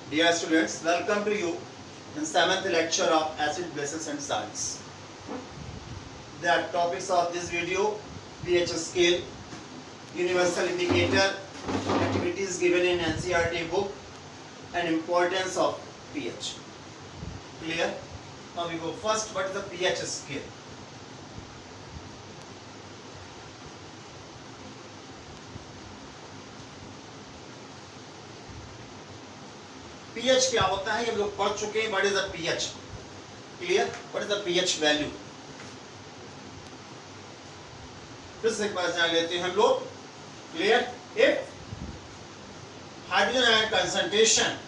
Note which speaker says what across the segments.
Speaker 1: Dear students, welcome to you in 7th lecture of acid, bases and salts. The topics of this video: pH scale, universal indicator, activities given in NCERT book, and importance of pH. Clear? Now we go first. What is the pH scale? pH क्या होता है ये हम लोग पढ़ चुके हैं. What is the pH? Clear? What is the pH value? फिर से एक बार जान लेते हैं हम लोग. Clear? If hydrogen ion concentration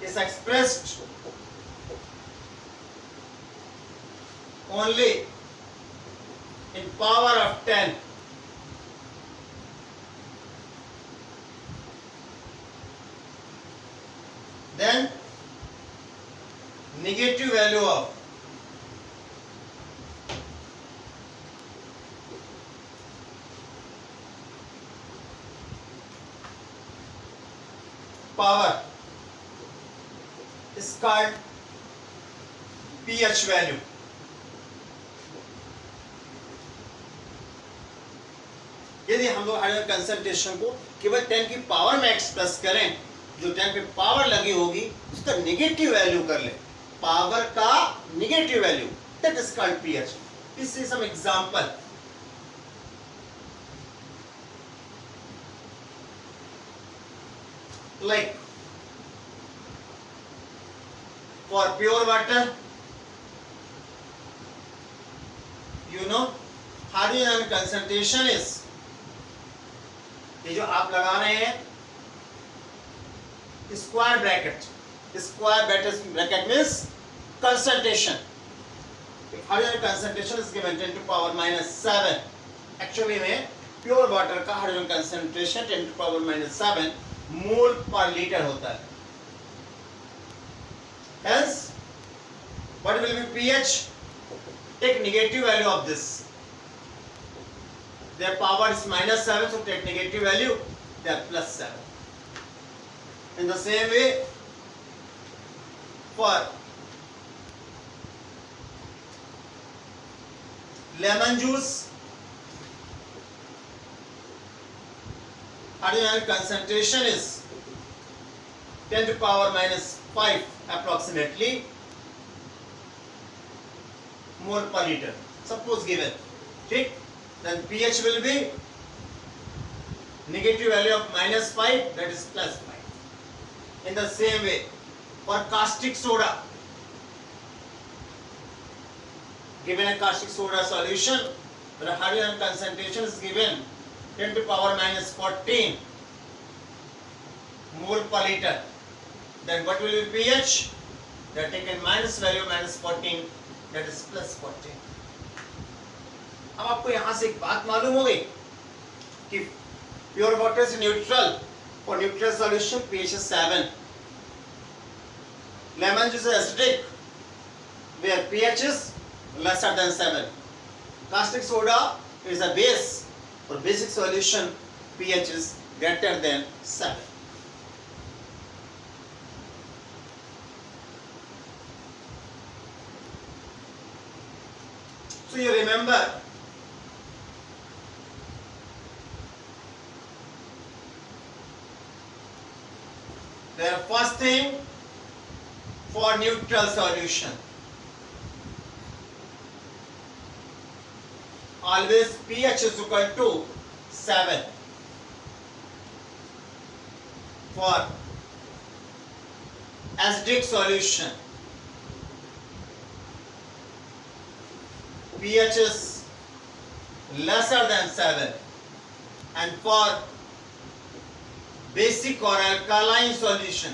Speaker 1: is expressed only in power of 10, then negative value of power is called pH value. यदि हम लोग हाइड्रोजन कंसंट्रेशन को केवल 10 की पावर में एक्सप्रेस करें, जो 10 पे पावर लगी होगी उसका नेगेटिव वैल्यू कर ले, पावर का negative value, that is called pH. This is some example. Like for pure water, you know, hydrogen concentration is, ये जो आप लगा रहे हैं square bracket, square bracket means concentration. If hydrogen concentration is given 10 to power minus 7, actually में pure water का hydrogen concentration 10 to power minus 7 मोल पर litre होता है. Hence, what will be pH? Take negative value of this. Their power is minus 7, so take negative value. They are plus 7. In the same way, for lemon juice, hydrogen concentration is 10 to power minus 5 approximately mole per liter. Suppose given, ठीक? Then pH will be negative value of minus 5, that is plus 5. In the same way, for caustic soda, given a caustic soda solution, the hydrogen concentration is given 10 to power minus 14 mole per liter. Then what will be pH? They are taken minus value minus 14, that is plus 14. अब आपको यहाँ से एक बात मालूम हो गई कि pure water is neutral. For neutral solution pH is 7. Lemon juice is acidic where pH is lesser than 7. Caustic soda is a base. For basic solution pH is greater than 7. So you remember the first thing for neutral solution, always pH is equal to 7. For acidic solution, pH is lesser than 7, and for basic or alkaline solution,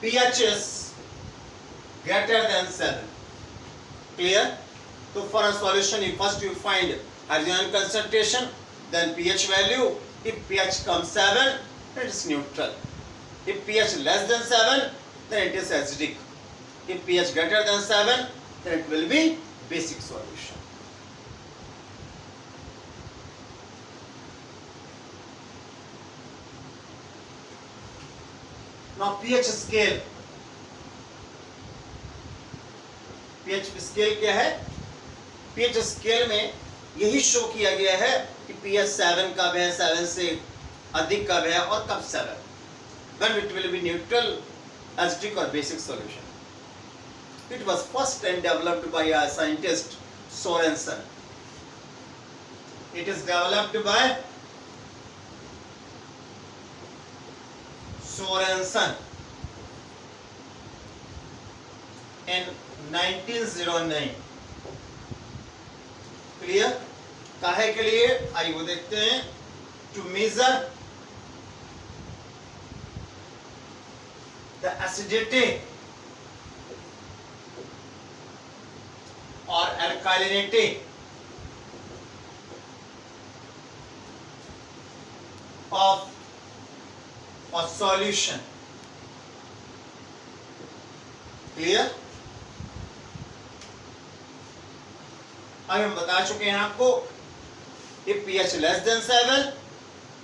Speaker 1: pH is greater than 7. Clear? So for a solution, first you find hydrogen concentration, then pH value. If pH comes 7, it is neutral. If pH less than 7, then it is acidic. If pH greater than 7, then it will be basic solution. Now pH scale. pH scale क्या है? pH scale में यही show किया गया है कि pH 7 कब है, 7 से अधिक कब है और कब 7, when it will be neutral, acidic or basic solution. It was first time developed by a scientist Sorensen. It is developed by Sorensen in 1909. Clear? काहे के लिए? आइए वो देखते हैं. To measure the acidity or alkalinity of a solution. Clear? अभी हम बता चुके हैं आपको, if pH less than 7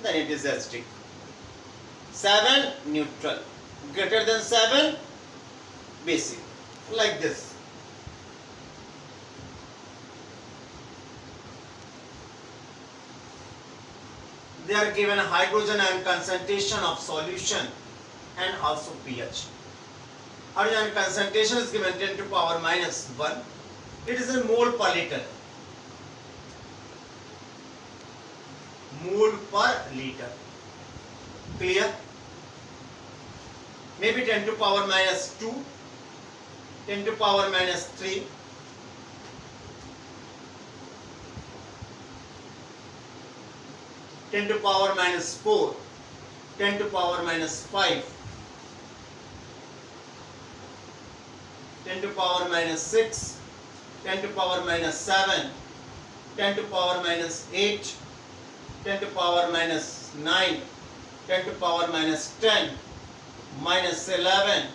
Speaker 1: then it is acidic, 7 neutral, greater than 7 basic, like this. They are given hydrogen ion concentration of solution and also pH. Hydrogen ion concentration is given 10 to power minus 1. It is in mole per liter. Mole per liter. Clear? Maybe 10 to power minus 2, 10 to power minus 3. Ten to power minus 4, 10 to power minus 5, 10 to power minus 6, 10 to power minus 7, 10 to power minus 8, 10 to power minus 9, 10 to power minus 10, minus 11,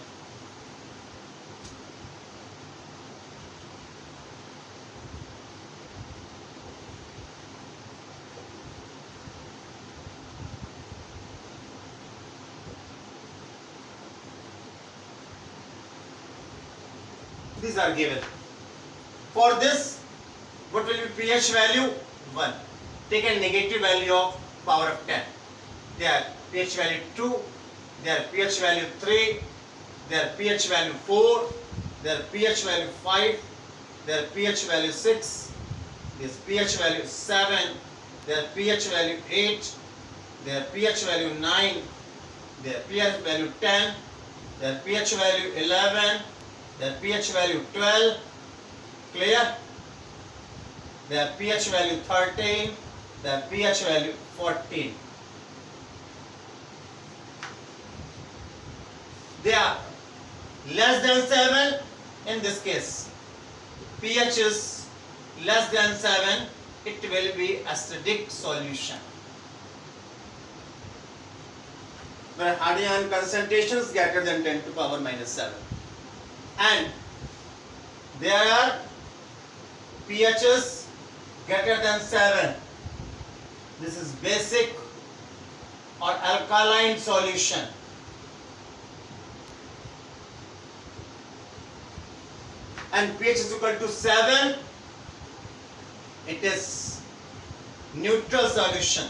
Speaker 1: these are given. For this, what will be pH value? 1. Take a negative value of power of 10. Their pH value 2, their pH value 3, their pH value 4, their pH value 5, their pH value 6, this pH value 7, their pH value 8, their pH value 9, their pH value 10, their pH value 11, their pH value 12, clear? Their pH value 13, their pH value 14. They are less than 7 in this case. pH is less than 7, it will be acidic solution. Where hydrogen ion concentration is greater than 10 to power minus 7. And there are pHs greater than 7. This is basic or alkaline solution. And pH is equal to 7, it is neutral solution.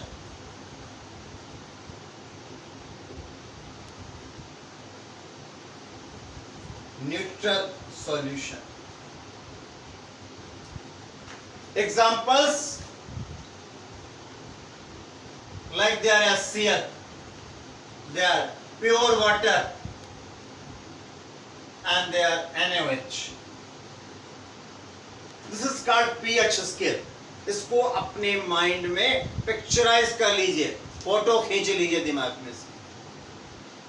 Speaker 1: Neutral solution. Examples like they are HCl, they are pure water, and they are NaOH. This is called pH scale. इसको अपने mind में picturise कर लीजिए, photo खींच लीजिए दिमाग में से.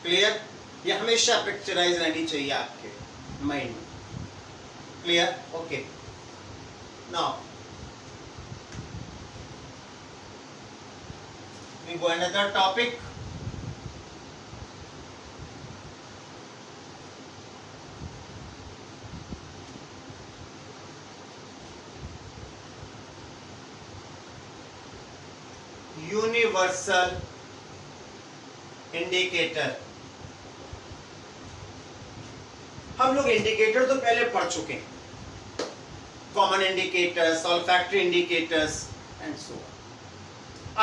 Speaker 1: क्लियर? ये हमेशा पिक्चराइज रहनी चाहिए आपके माइंड में. Clear? Okay. Now we go another topic. Universal indicator. हम लोग इंडिकेटर तो पहले पढ़ चुके हैं, common indicators, olfactory indicators and so on.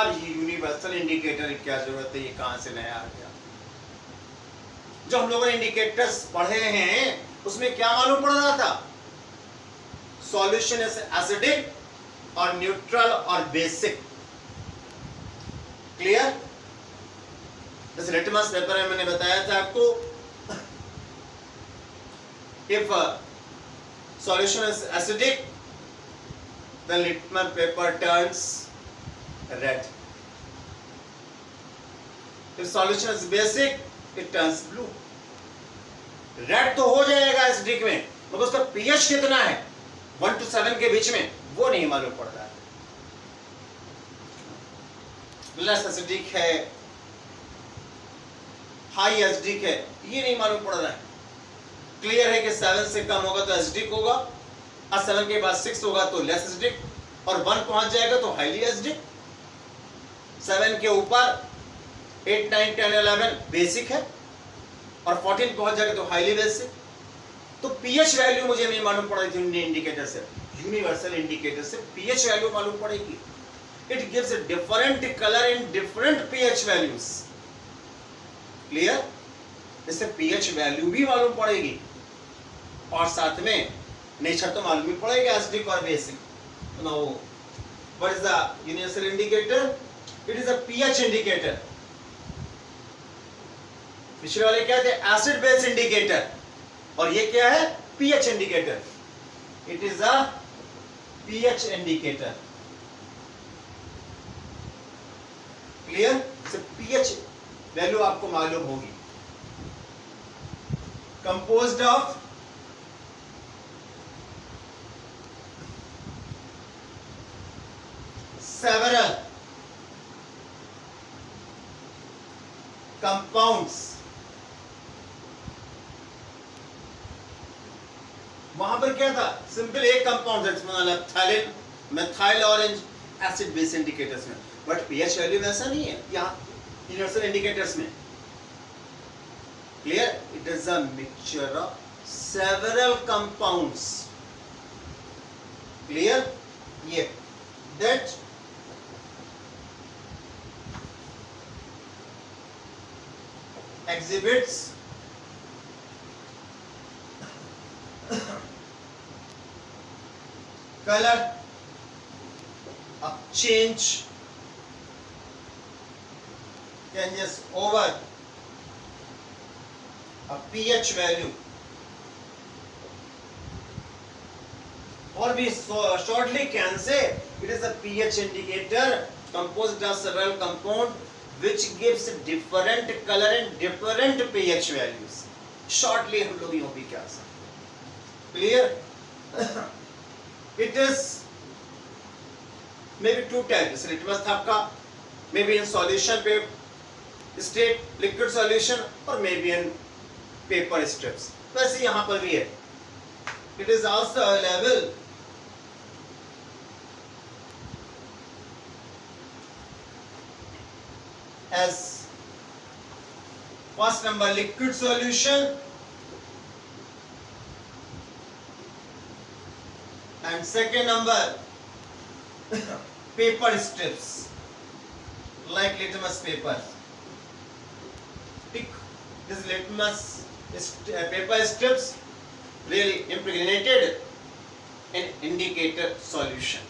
Speaker 1: अब ये यूनिवर्सल इंडिकेटर की क्या जरूरत है, ये कहां से नया आ गया? जो हम लोगों ने इंडिकेटर्स पढ़े हैं उसमें क्या मालूम पड़ रहा था? सॉल्यूशन इज एसिडिक और न्यूट्रल और बेसिक। क्लियर? जैसे लिटमस पेपर में मैंने बताया था आपको, if solution is acidic then litmus paper turns red, if solution is basic it turns blue। Red तो हो जाएगा एसिडिक में, मगर उसका पीएच कितना है 1 to 7 के बीच में वो नहीं मालूम पड़ रहा है। लेस एसिडिक है, हाई एसिडिक है, ये नहीं मालूम पड़ रहा है। क्लियर है कि 7 से कम होगा तो एसिडिक होगा, और 7 के बाद 6 होगा तो लेस एसिडिक, और 1 पहुंच जाएगा तो हाईली एसिडिक। 7 के ऊपर 8, 9, 10, 11 बेसिक है, और 14 पहुंच जाएगा तो हाईली बेसिक। तो पीएच वैल्यू मुझे नहीं मालूम पड़ रही थी इंडिकेटर से, यूनिवर्सल इंडिकेटर से पीएच वैल्यू मालूम पड़ेगी। It gives a different colour in different pH values. Clear? इससे पीएच वैल्यू भी मालूम पड़ेगी और साथ में नेचर तो मालूम ही पड़ेगा एसिडिक और basic. Now what is the universal indicator? It is a pH indicator. पिछले वाले क्या थे? एसिड बेस इंडिकेटर, और ये क्या है? PH indicator. It is a pH indicator. Clear? PH value आपको मालूम होगी। Composed of several compounds। वहां पर क्या था? सिंपल एक कंपाउंड था, methyl orange acid base indicators में, बट पीएच वैल्यू वैसा नहीं है यहाँ यूनिवर्सल इंडिकेटर्स में। Clear? It is a mixture of several compounds. Clear? ये that exhibits color of changes over a pH value, or we shortly can say it is a pH indicator composed of several compounds which gives different color and different pH values। shortly हम लोग यूं भी क्या सकते। clear? it is maybe two types। litmus था आपका maybe in solution पे state liquid solution और maybe in paper strips। वैसे यहाँ पर भी है। it is also available as first number liquid solution and second number paper strips like litmus paper। This litmus paper strips really impregnated in indicator solution।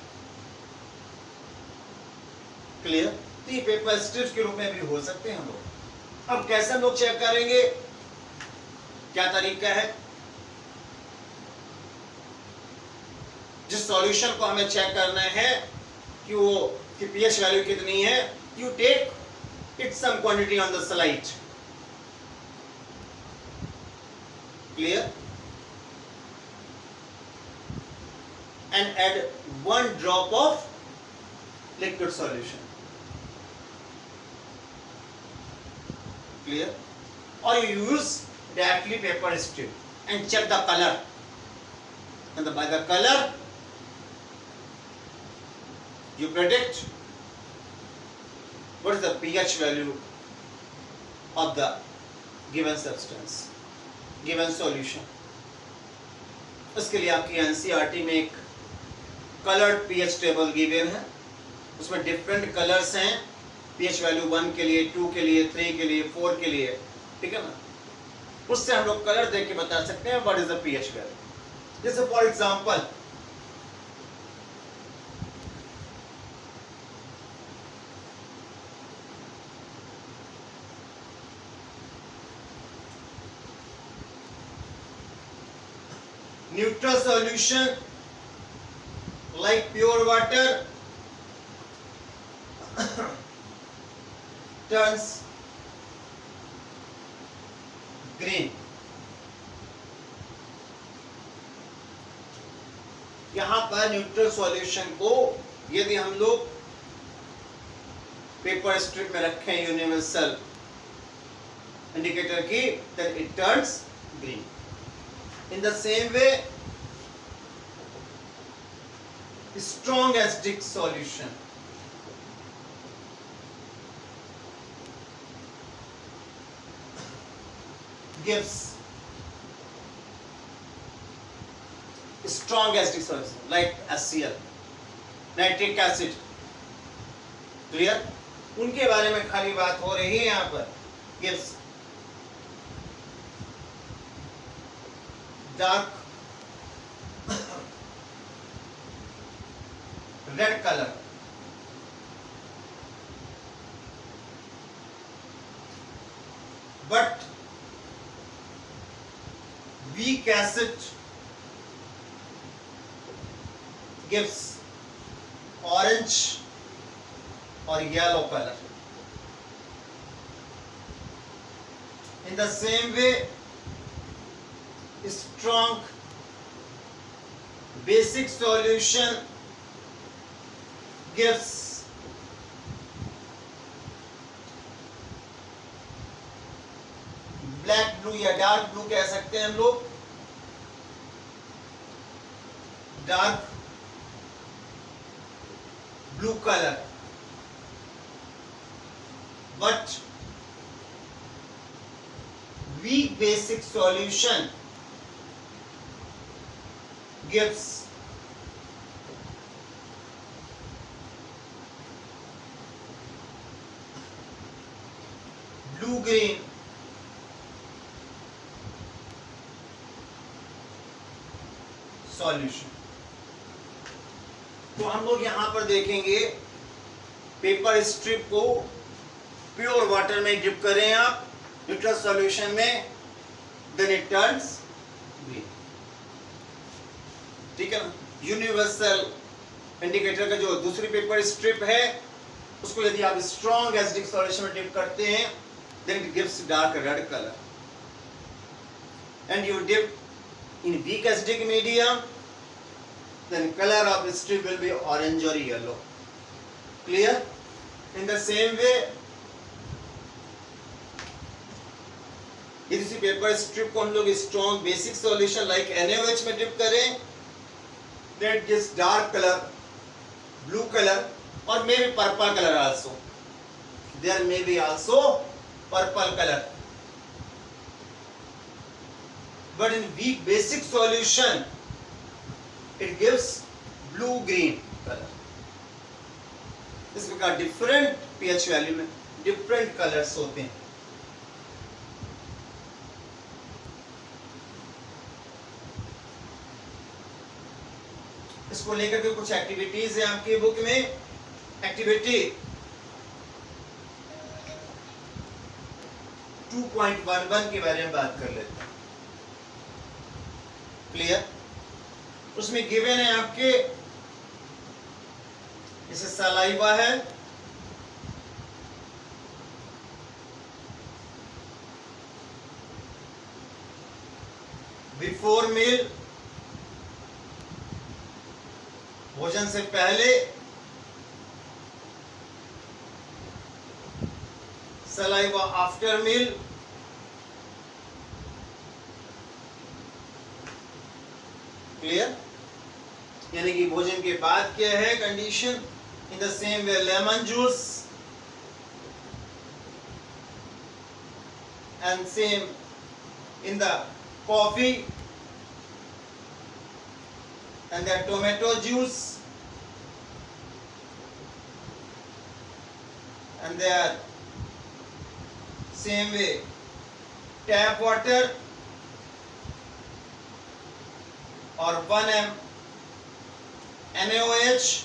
Speaker 1: clear? ये paper strips के रूप में भी हो सकते हैं हम लोग। अब कैसे हम लोग चेक करेंगे? क्या तरीका है? जिस सॉल्यूशन को हमें चेक करना है कि वो की पीएच वैल्यू कितनी है, you take it some quantity on the slide. Clear? And add 1 drop of liquid solution. Clear? Or you use directly paper strip and check the color, and by the color you predict what is the pH value of the given substance, given solution. उसके लिए आपकी NCERT में एक coloured pH table given है, उसमें different colours हैं, pH value 1 के लिए, 2 के लिए, 3 के लिए, 4 के लिए, ठीक है ना। उससे हम लोग कलर देख के बता सकते हैं what is the pH value. जैसे for example neutral solution like pure water turns green. यहां पर न्यूट्रल सॉल्यूशन को यदि हम लोग पेपर स्ट्रिप में रखें यूनिवर्सल इंडिकेटर की, then it turns green. In the same way, strong acidic solution gives strong acidic solution like HCl, nitric acid. Clear? उनके बारे में खाली बात हो रही है यहाँ पर। gives dark red color, but weak acid gives orange or yellow color. In the same way, strong basic solution gives black blue या डार्क ब्लू कह सकते हैं हम लोग, dark blue colour, but weak basic solution gives blue green solution. तो हम लोग यहां पर देखेंगे पेपर स्ट्रिप को प्योर वाटर में डिप करें आप न्यूट्रल सॉल्यूशन में, देन इट टर्न्स ग्रीन, ठीक है ना। यूनिवर्सल इंडिकेटर का जो दूसरी पेपर स्ट्रिप है उसको यदि आप स्ट्रॉन्ग एसिडिक सॉल्यूशन में डिप करते हैं, then it gives dark red colour, and you dip in weak acidic medium, then color of the strip will be orange or yellow. Clear? In the same way, इसी paper strip को हम लोग strong basic solution like NaOH में dip करें, that gives dark color, blue color, or maybe purple color also. There may be also purple color. But in weak basic solution, it gives blue green color. इस प्रकार different pH value में different colors होते हैं। इसको लेकर के कुछ activities है आपकी बुक में। एक्टिविटी 2.11 के बारे में बात कर लेते हैं। क्लियर? उसमें गिवन है आपके, जैसे सलाइवा है, बिफोर मील भोजन से पहले, सलाइवा आफ्टर मील, क्लियर? यानी कि भोजन के बाद क्या है condition. In the same way lemon juice and same in the coffee, and the tomato juice, and there same way tap water or 1 m NaOH,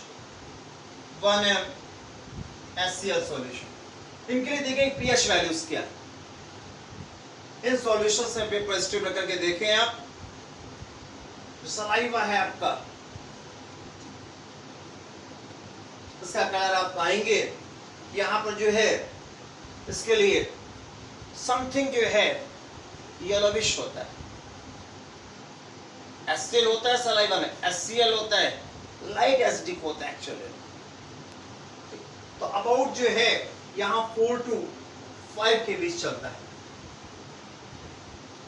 Speaker 1: 1 m HCl solution. इनके लिए देखें पीएच वैल्यूज क्या, इन सॉल्यूशन से paper strip लेकर के देखें आप। जो सलाइवा है आपका, इसका कलर आप पाएंगे यहाँ पर जो है, इसके लिए समथिंग जो है येलोविश होता है, HCl होता है सलाइवा में, HCl होता है, लाइट एसिडिक होता है एक्चुअली। तो अबाउट जो है यहाँ 4 to 5 के बीच चलता है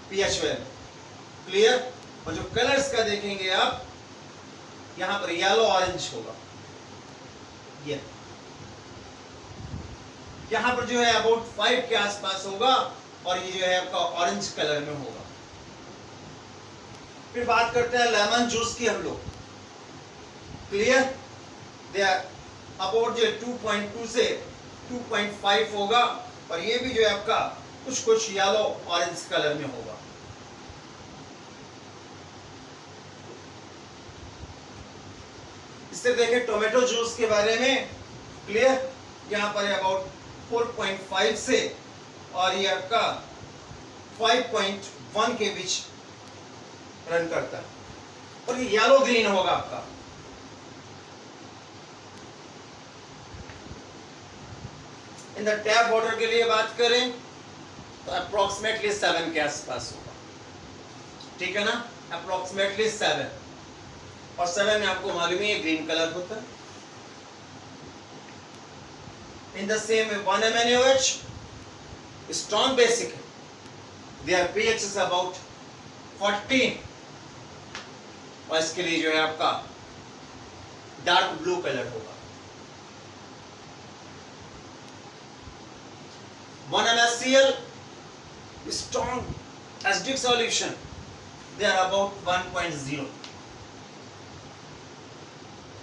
Speaker 1: पीएच वैल्यू। क्लियर? और जो कलर्स का देखेंगे आप, यहाँ पर येलो ऑरेंज होगा, ये यहाँ पर जो है अबाउट 5 के आसपास होगा, और ये जो है आपका ऑरेंज कलर में होगा। फिर बात करते हैं लेमन जूस की हम लोग। क्लियर? दे आर अबाउट जो 2.2 से 2.5 होगा, और ये भी जो है आपका कुछ येलो ऑरेंज कलर में होगा। इससे देखें टोमेटो जूस के बारे में। क्लियर? यहाँ पर अबाउट 4.5 से और ये आपका 5.1 के बीच रन करता है, और ये येलो ग्रीन होगा आपका। इन द टैप वाटर के लिए बात करें तो अप्रोक्सीमेटली 7 के आसपास होगा, ठीक है ना? अप्रोक्सीमेटली 7, और 7 में आपको मालूम है ग्रीन कलर होता है। In the same 1 m NaOH, strong basic है, देयर pH इज अबाउट 14, और इसके लिए जो है आपका डार्क ब्लू कलर होगा। 1 m HCl, strong acidic solution, they are about 1.0,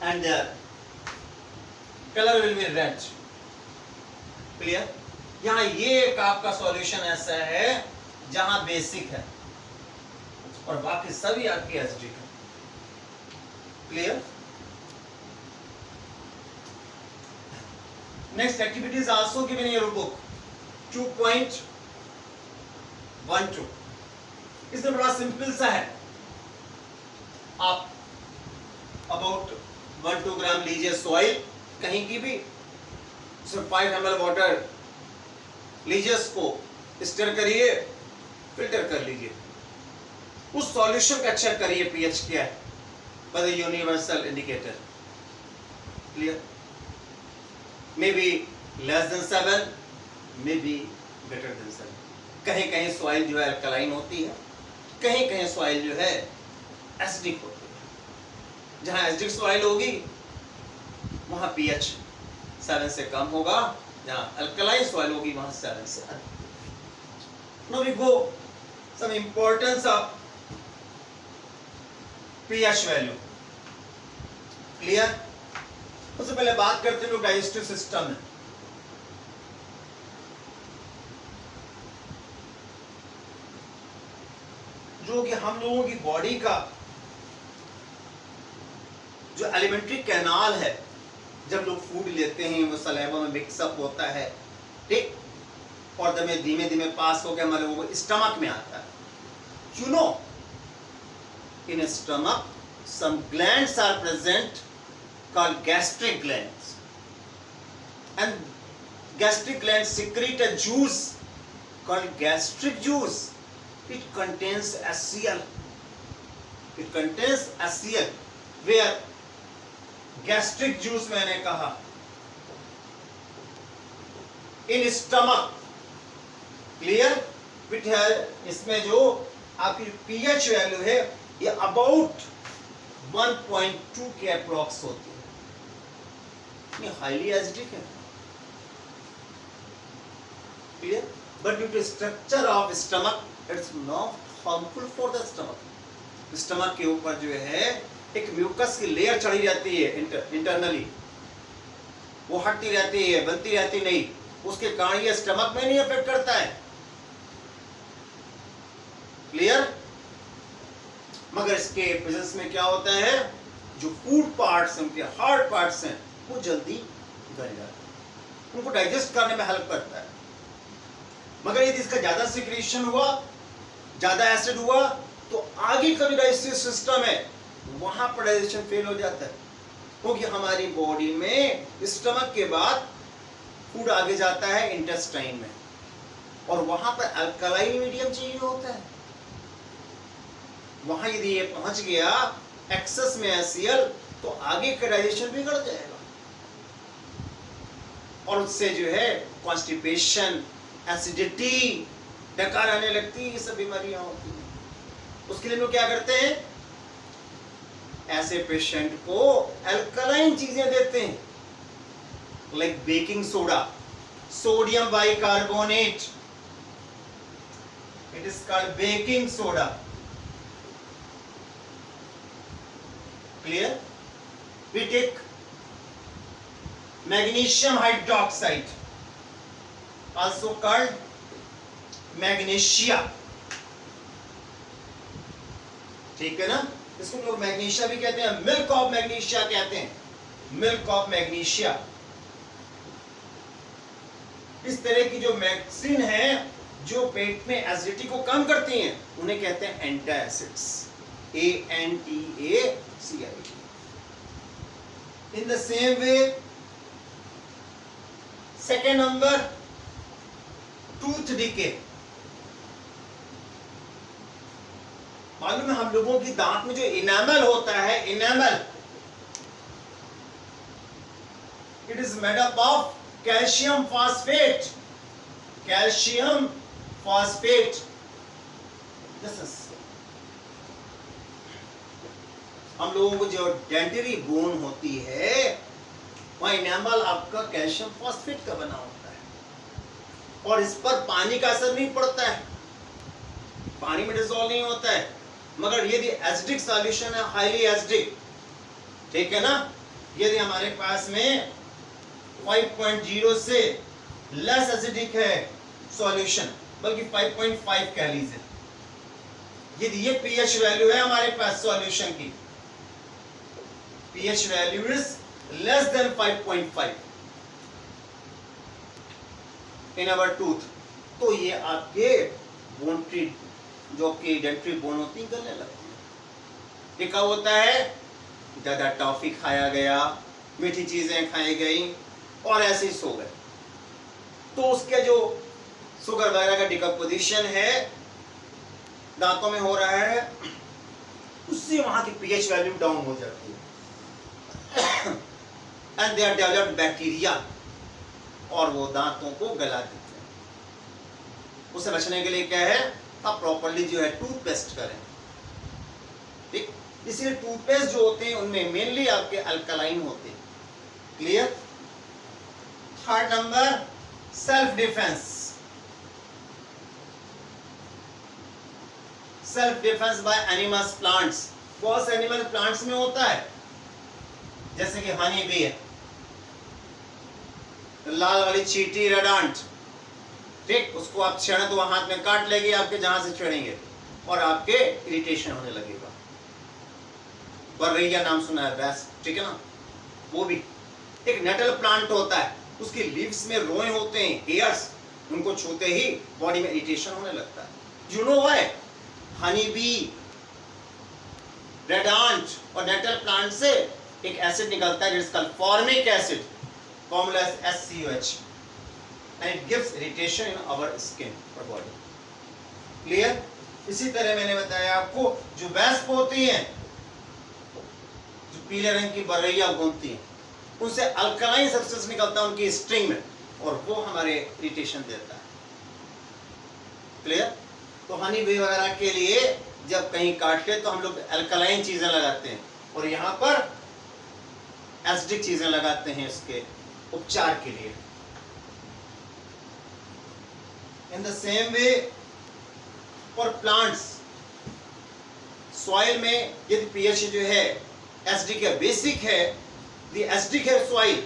Speaker 1: and their color will be red. Clear? यहाँ ये एक आपका सॉल्यूशन ऐसा है जहां बेसिक है और बाकी सभी आपकी एसिडिक है। Clear? Next activities also given in your book 2.12। इसमें बड़ा सिंपल सा है, आप अबाउट 1-2 ग्राम लीजिए सॉइल कहीं की भी, उसमें 5 ml वाटर लीजिए, उसको स्टर करिए, फिल्टर कर लीजिए, उस सॉल्यूशन का चेक करिए पीएच क्या है by the universal indicator. Clear? May be less than 7, may be greater than 7। कहीं कहीं सॉइल जो है अल्कलाइन होती है, कहीं कहीं सॉइल जो है एसिडिक होती है। जहां एसिडिक सॉइल होगी वहां पीएच 7 से कम होगा, जहां अल्कलाइन सॉइल होगी वहां 7 से अधिक। Now we go some importance of pH value. Clear? सबसे पहले बात करते हैं डाइजेस्टिव सिस्टम में। जो कि हम लोगों की बॉडी का जो एलिमेंट्री कैनाल है, जब लोग फूड लेते हैं वो सलाइवा में मिक्सअप होता है, ठीक, और दमे धीमे धीमे पास होकर हमारे लोगों को स्टमक में आता है। You no, in stomach some glands are present called gastric glands, and gastric glands secrete a juice called gastric juice. It contains HCl. It contains HCl. Where gastric juice मैंने कहा in stomach. Clear? It है, इसमें जो आपकी pH value है ये about 1.2 के approx होती है। ये हाईली एसिडिक है। Clear? but due to structure of stomach it's not harmful for the stomach। Stomach के ऊपर जो है एक म्यूकस की लेयर चढ़ी रहती है इंटरनली, वो हटती रहती है, बनती रहती नहीं, उसके कारण ये स्टमक में नहीं अफेक्ट करता है। क्लियर? मगर इसके प्रेजेंस में क्या होता है, जो फूड पार्ट्स हैं, उनके हार्ड पार्ट्स हैं, वो जल्दी गल जाते हैं, उनको डाइजेस्ट करने में हेल्प करता है। मगर यदि इसका ज्यादा सिक्रीशन हुआ, ज्यादा एसिड हुआ, तो आगे का जो डाइजेस्टिव सिस्टम है वहां पर डाइजेशन फेल हो जाता है, क्योंकि हमारी बॉडी में स्टमक के बाद फूड आगे जाता है इंटेस्टाइन में, और वहां पर अल्कलाइन मीडियम चाहिए होता है। वहां यदि ये पहुंच गया एक्सेस में HCl, तो आगे का डाइजेशन बिगड़ जाएगा, और उससे जो है कॉन्स्टिपेशन, एसिडिटी, डकार आने लगती है, ये सब बीमारियां होती हैं। उसके लिए लोग क्या करते हैं, ऐसे पेशेंट को अल्कलाइन चीजें देते हैं, like baking soda, sodium bicarbonate, it is called baking soda. Clear? We take magnesium hydroxide, also called magnesia, ठीक है ना? इसको लोग मैग्नीशिया भी कहते हैं, मिल्क ऑफ मैग्नीशिया कहते हैं, मिल्क ऑफ मैग्नीशिया। इस तरह की जो मेडिसिन है जो पेट में एसिडिटी को कम करती हैं, उन्हें कहते हैं antacids, ANTACID। In the same way second number, tooth decay. मालूम है हम लोगों की दांत में जो इनेमल होता है, enamel, it is made up of calcium phosphate, calcium phosphate. हम लोगों को जो डेंटरी बोन होती है, वह इनेमल आपका कैल्शियम फॉस्फेट का बना होता है, और इस पर पानी का असर नहीं पड़ता है, पानी में डिसॉल्व नहीं होता है। मगर यदि एसिडिक सॉल्यूशन है, हाईली एसिडिक, ठीक है ना, यदि हमारे पास में 5.0 से लेस एसिडिक है सॉल्यूशन, बल्कि 5.5 कह लीजिए, यदि ये pH वैल्यू है हमारे पास सॉल्यूशन की, pH value is less than 5.5 in our tooth, तो ये आपके बोन ट्री, जो आपकी डेंटरी बोन होती है, गलने लगती है। ये कब होता है, ज्यादा टॉफी खाया गया, मीठी चीजें खाई गई, और ऐसे ही सो गए, तो उसके जो शुगर वगैरह का डिकम्पोजिशन है दांतों में हो रहा है, उससे वहां की pH वैल्यू डाउन हो जाती है, and they are developed bacteria, और वो दांतों को गला देते हैं। उसे बचने के लिए क्या है, आप प्रॉपर्ली जो है टूथपेस्ट करें, ठीक? इसलिए टूथपेस्ट जो होते हैं उनमें मेनली आपके अल्कलाइन होते हैं। Clear? Third number, self defence. Self defence by animals, plants. बहुत से एनिमल प्लांट्स में होता है, जैसे कि हनी बी है, लाल वाली चींटी, रेडांट, ठीक, उसको आप छेड़े तो वह हाथ में काट लेगी आपके, जहां से छेड़ेंगे, और आपके इरिटेशन होने लगेगा। बर्रैया नाम सुना है, वैस, ठीक है ना? वो भी एक नेटल प्लांट होता है, उसकी लीव्स में रोए होते हैं, हेयर्स, उनको छूते ही बॉडी में इरिटेशन होने लगता है। You know why? Honey bee, red ant और नेटल प्लांट से एक एसिड निकलता है जिसका formic acid, formula SCOH, and it gives irritation in our skin or body. Clear? इसी तरह मैंने बताया आपको, जो वैस्प होती हैं, जो पीले रंग की बर्रैया घूमती हैं, उनसे अल्कलाइन सब्सटेंस निकलता है उनकी स्ट्रिंग में, और वो हमारे इरिटेशन देता है। क्लियर? तो हनी बी वगैरह के लिए जब कहीं काटते तो हम लोग अल्कलाइन चीजें लगाते हैं, और यहाँ पर एसिडिक चीजें लगाते हैं इसके उपचार के लिए। In the same way for plants, soil में यदि पीएच जो है एसिडिक है, बेसिक है, एसिडिक है सॉइल,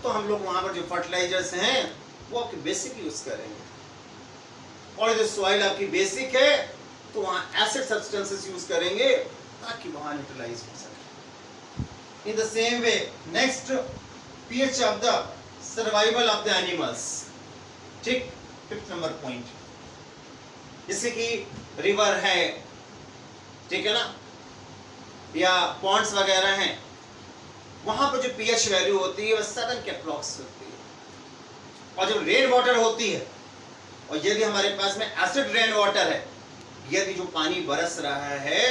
Speaker 1: तो हम लोग वहां पर जो फर्टिलाइजर्स हैं वो आपके बेसिक यूज करेंगे। और यदि सॉइल आपकी बेसिक है तो वहां एसिड सब्सटेंसेस यूज करेंगे ताकि वहां न्यूट्रलाइज हो सके। In the same way next, pH of the survival of the animals, ठीक, 5th नंबर पॉइंट, जैसे कि रिवर है, ठीक है ना, या पॉन्ड्स वगैरह हैं, वहां पर जो पीएच वैल्यू होती है वह 7 के अप्रॉक्स होती है। और जब रेन वाटर होती है और यदि हमारे पास में एसिड रेन वाटर है, यदि जो पानी बरस रहा है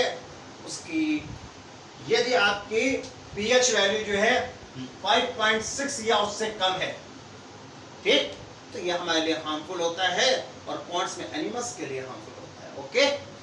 Speaker 1: उसकी यदि आपकी पीएच वैल्यू जो है 5.6 या उससे कम है, ठीक, तो यह हमारे लिए हार्मफुल होता है और पॉन्ड्स में एनिमल्स के लिए हार्मफुल होता है। ओके।